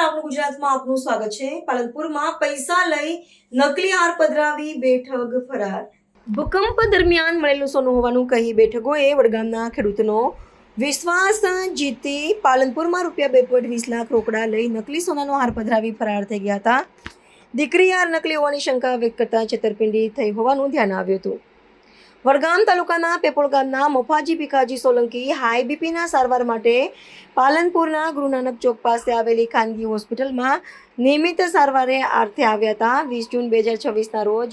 આપનું ગુજરાતમાં આપનું સ્વાગત છે। પાલનપુરમાં પૈસા લઈ નકલી હાર પધરાવી બેઠગ ફરાર। ભૂકંપ દરમિયાન મળેલું સોનું હોવાનું કહી બેઠગોએ વડગામના ખેડૂતનો વિશ્વાસ જીતી પાલનપુરમાં ₹2.20 લાખ રોકડા લઈ નકલી સોનાનો હાર પધરાવી ફરાર થઈ ગયા હતા। દીકરી હાર નકલી હોવાની શંકા વ્યક્ત કરતા છેતરપિંડી થઈ હોવાનું ધ્યાન આવ્યું હતું। વડગામ તાલુકાના પેપોળ ગામના મફાજી ભીખાજી સોલંકી હાઈ બીપીના સારવાર માટે પાલનપુરના ગુરુ નાનક ચોક પાસે આવેલી ખાનગી હોસ્પિટલમાં નિયમિત સારવારે અર્થે આવ્યા હતા। 20 જૂન 2026ના રોજ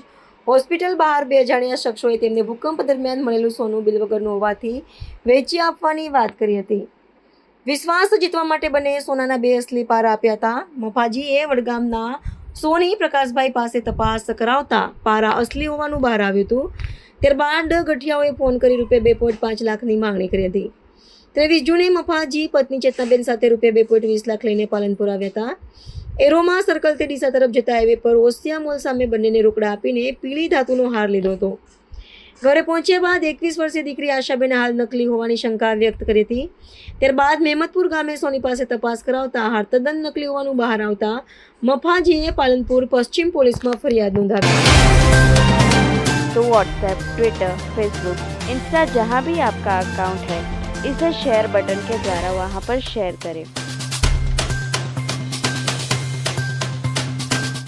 હોસ્પિટલ બહાર બે અજાણ્યા શખ્સોએ તેમને ભૂકંપ દરમિયાન મળેલું સોનું બિલ વગરનું હોવાથી વેચી આપવાની વાત કરી હતી। વિશ્વાસ જીતવા માટે બંને સોનાના 2 અસલી પારા આપ્યા હતા। મફાજીએ વડગામના સોની પ્રકાશભાઈ પાસે તપાસ કરાવતા પારા અસલી હોવાનું બહાર આવ્યું હતું। ત્યારબાદ ગઠિયાઓએ ફોન કરી ₹2.5 લાખની માંગણી કરી હતી। 23 જૂને મફાજી પત્ની ચેતનાબેન સાથે ₹2.20 લાખ લઈને પાલનપુર આવ્યા હતા। એરોમા સર્કલથી ડીસા તરફ જતા હાઈવે પર ઓસિયા મોલ સામે બંનેને રોકડા આપીને પીળી ધાતુનો હાર લીધો હતો। ઘરે પહોંચ્યા બાદ 21 વર્ષીય દીકરી આશાબેન હાલ નકલી હોવાની શંકા વ્યક્ત કરી હતી। ત્યારબાદ મહેમદપુર ગામે સોની પાસે તપાસ કરાવતા હાર તદ્દન નકલી હોવાનું બહાર આવતા મફાજીએ પાલનપુર પશ્ચિમ પોલીસમાં ફરિયાદ નોંધાવી। तो व्हाट्सएप, ट्विटर, फेसबुक, इंस्टा जहाँ भी आपका अकाउंट है, इसे शेयर बटन के द्वारा वहाँ पर शेयर करें।